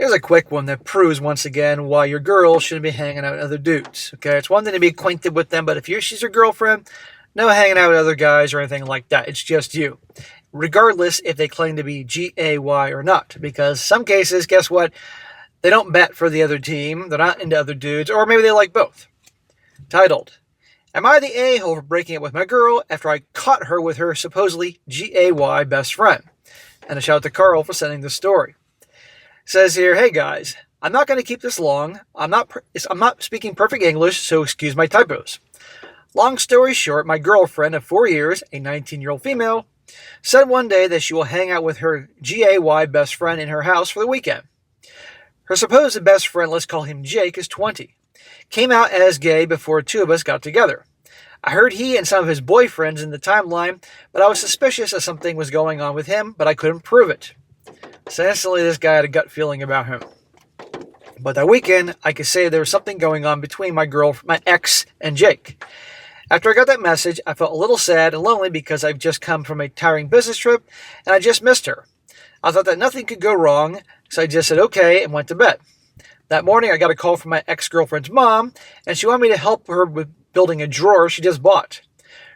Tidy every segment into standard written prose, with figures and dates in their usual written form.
Here's a quick one that proves once again why your girl shouldn't be hanging out with other dudes. Okay, it's one thing to be acquainted with them, but if she's your girlfriend, no hanging out with other guys or anything like that. It's just you. Regardless if they claim to be GAY or not. Because some cases, guess what? They don't bet for the other team. They're not into other dudes. Or maybe they like both. Titled, Am I the a-hole for breaking up with my girl after I caught her with her supposedly GAY best friend? And a shout out to Carl for sending this story. Says here, hey guys, I'm not going to keep this long. I'm not speaking perfect English, so excuse my typos. Long story short, my girlfriend of 4 years, a 19-year-old female, said one day that she will hang out with her GAY best friend in her house for the weekend. Her supposed best friend, let's call him Jake, is 20. Came out as gay before two of us got together. I heard he and some of his boyfriends in the timeline, but I was suspicious that something was going on with him, but I couldn't prove it. So instantly this guy had a gut feeling about him. But that weekend, I could say there was something going on between my ex, and Jake. After I got that message, I felt a little sad and lonely because I've just come from a tiring business trip and I just missed her. I thought that nothing could go wrong, so I just said okay and went to bed. That morning, I got a call from my ex-girlfriend's mom, and she wanted me to help her with building a drawer she just bought.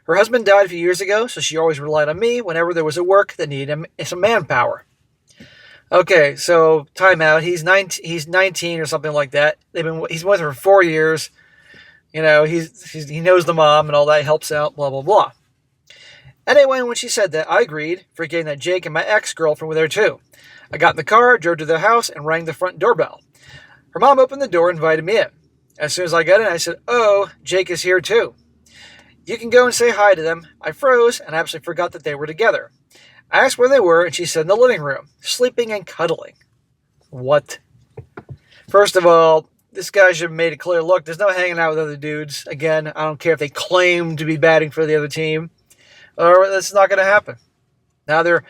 Her husband died a few years ago, so she always relied on me whenever there was a work that needed some manpower. Okay, so time out. He's 19 or something like that. He's been with her for 4 years. You know, he knows the mom and all that, helps out, blah, blah, blah. Anyway, when she said that, I agreed, forgetting that Jake and my ex-girlfriend were there too. I got in the car, drove to their house, and rang the front doorbell. Her mom opened the door and invited me in. As soon as I got in, I said, oh, Jake is here too. You can go and say hi to them. I froze and absolutely forgot that they were together. I asked where they were, and she said in the living room, sleeping and cuddling. What? First of all, this guy should have made it clear, look, there's no hanging out with other dudes. Again, I don't care if they claim to be batting for the other team. Or that's not going to happen. Now they're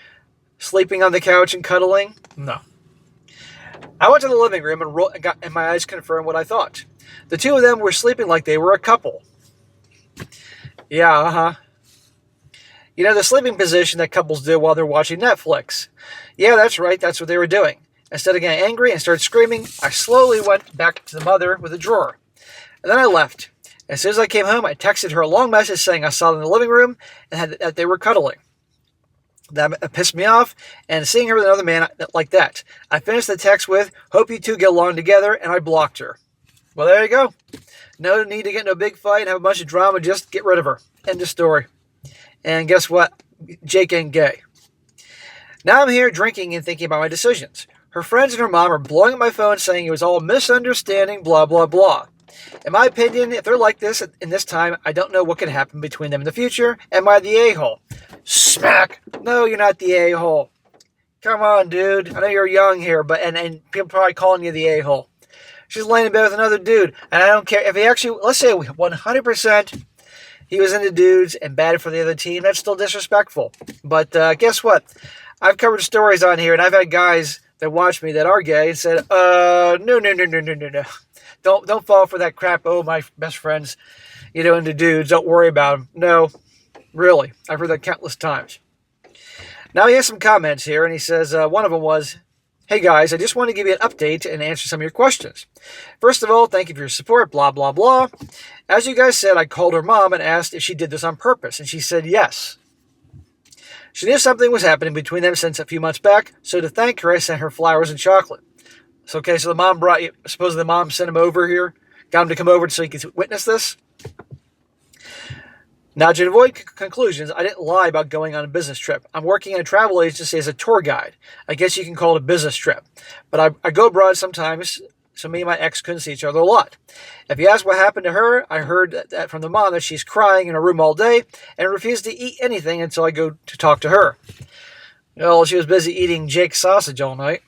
sleeping on the couch and cuddling? No. I went to the living room and my eyes confirmed what I thought. The two of them were sleeping like they were a couple. Yeah, You know, the sleeping position that couples do while they're watching Netflix. Yeah, that's right. That's what they were doing. Instead of getting angry and started screaming, I slowly went back to the mother with a drawer. And then I left. As soon as I came home, I texted her a long message saying I saw them in the living room and that they were cuddling. That pissed me off, and seeing her with another man like that. I finished the text with, hope you two get along together, and I blocked her. Well, there you go. No need to get into a big fight and have a bunch of drama. Just get rid of her. End of story. And guess what? Jake ain't gay. Now I'm here drinking and thinking about my decisions. Her friends and her mom are blowing up my phone saying it was all a misunderstanding, blah, blah, blah. In my opinion, if they're like this in this time, I don't know what could happen between them in the future. Am I the a-hole? Smack! No, you're not the a-hole. Come on, dude. I know you're young here, but and people probably calling you the a-hole. She's laying in bed with another dude, and I don't care if he actually, let's say 100% he was into dudes and batted for the other team. That's still disrespectful. But guess what? I've covered stories on here, and I've had guys that watch me that are gay and said, no. Don't fall for that crap. Oh, my best friend's, into dudes. Don't worry about them. No, really. I've heard that countless times. Now he has some comments here, and he says one of them was, hey guys, I just want to give you an update and answer some of your questions. First of all, thank you for your support, blah, blah, blah. As you guys said, I called her mom and asked if she did this on purpose, and she said yes. She knew something was happening between them since a few months back, so to thank her, I sent her flowers and chocolate. So, okay, so the mom supposedly the mom sent him over here, got him to come over so he could witness this. Now, to avoid conclusions, I didn't lie about going on a business trip. I'm working in a travel agency as a tour guide. I guess you can call it a business trip. But I go abroad sometimes, so me and my ex couldn't see each other a lot. If you ask what happened to her, I heard that from the mom that she's crying in her room all day and refused to eat anything until I go to talk to her. Well, she was busy eating Jake's sausage all night.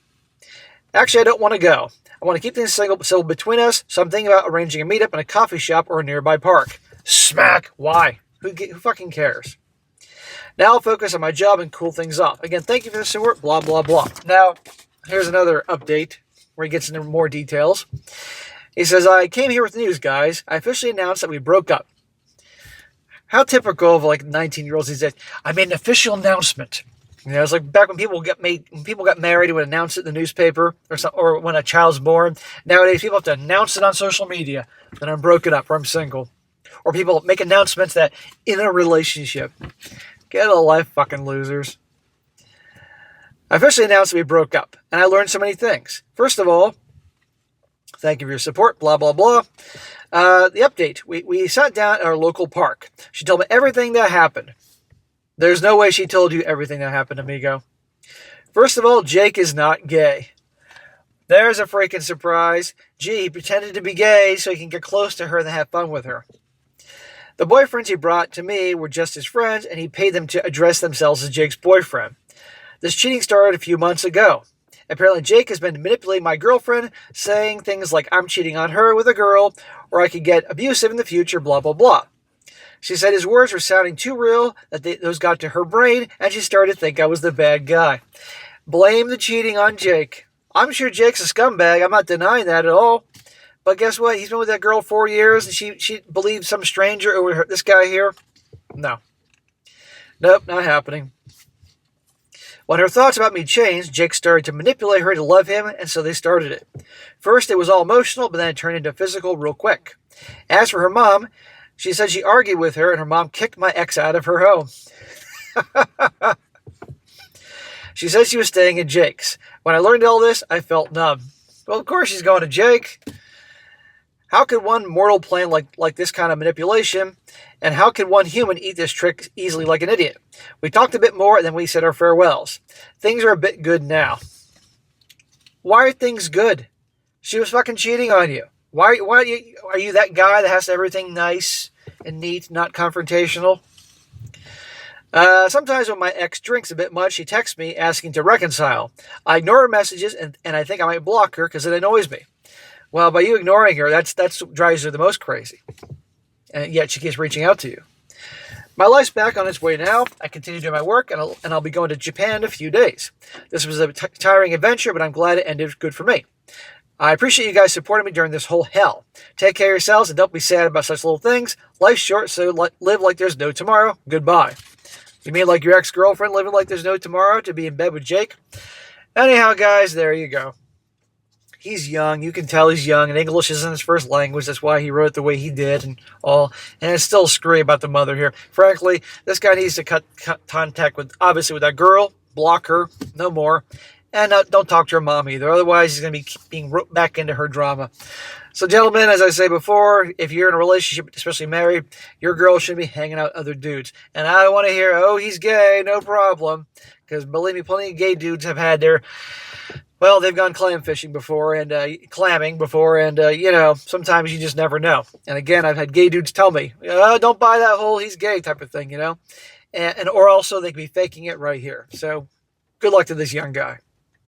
Actually, I don't want to go. I want to keep things civil between us, so I'm thinking about arranging a meetup in a coffee shop or a nearby park. Smack! Why? Who fucking cares? Now I'll focus on my job and cool things off. Again, thank you for the support, blah, blah, blah. Now, here's another update where he gets into more details. He says, I came here with news, guys. I officially announced that we broke up. How typical of 19-year-olds these days. I made an official announcement. You know, it's like back when people got married, would announce it in the newspaper, or when a child's born. Nowadays, people have to announce it on social media that I'm broken up or I'm single, or people make announcements that in a relationship. Get a life, fucking losers. I officially announced that we broke up, and I learned so many things. First of all, thank you for your support, blah, blah, blah. The update. We sat down at our local park. She told me everything that happened. There's no way she told you everything that happened, amigo. First of all, Jake is not gay. There's a freaking surprise. Gee, he pretended to be gay so he can get close to her and have fun with her. The boyfriends he brought to me were just his friends, and he paid them to address themselves as Jake's boyfriend. This cheating started a few months ago. Apparently, Jake has been manipulating my girlfriend, saying things like I'm cheating on her with a girl, or I could get abusive in the future, blah, blah, blah. She said his words were sounding too real, that those got to her brain, and she started to think I was the bad guy. Blame the cheating on Jake. I'm sure Jake's a scumbag. I'm not denying that at all. But guess what? He's been with that girl 4 years, and she believed some stranger over this guy here. No. Nope, not happening. When her thoughts about me changed, Jake started to manipulate her to love him, and so they started it. First, it was all emotional, but then it turned into physical real quick. As for her mom, she said she argued with her, and her mom kicked my ex out of her home. She said she was staying at Jake's. When I learned all this, I felt numb. Well, of course she's going to Jake. How could one mortal plan like this kind of manipulation, and how could one human eat this trick easily like an idiot? We talked a bit more, and then we said our farewells. Things are a bit good now. Why are things good? She was fucking cheating on you. Why are you that guy that has everything nice and neat, not confrontational? Sometimes when my ex drinks a bit much, she texts me asking to reconcile. I ignore her messages, and I think I might block her because it annoys me. Well, by you ignoring her, that's what drives her the most crazy. And yet she keeps reaching out to you. My life's back on its way now. I continue doing my work, and I'll be going to Japan in a few days. This was a tiring adventure, but I'm glad it ended good for me. I appreciate you guys supporting me during this whole hell. Take care of yourselves, and don't be sad about such little things. Life's short, so live like there's no tomorrow. Goodbye. You mean like your ex-girlfriend living like there's no tomorrow to be in bed with Jake? Anyhow, guys, there you go. He's young. You can tell he's young, and English isn't his first language. That's why he wrote the way he did and all. And it's still screwy about the mother here. Frankly, this guy needs to cut contact with that girl, block her, no more. And don't talk to her mom either. Otherwise, he's going to be being roped back into her drama. So, gentlemen, as I say before, if you're in a relationship, especially married, your girl shouldn't be hanging out with other dudes. And I don't want to hear, oh, he's gay, no problem. Because believe me, plenty of gay dudes have had their... Well, they've gone clam fishing before and clamming before, and, sometimes you just never know. And again, I've had gay dudes tell me, don't buy that whole he's gay type of thing, and or also they could be faking it right here. So good luck to this young guy.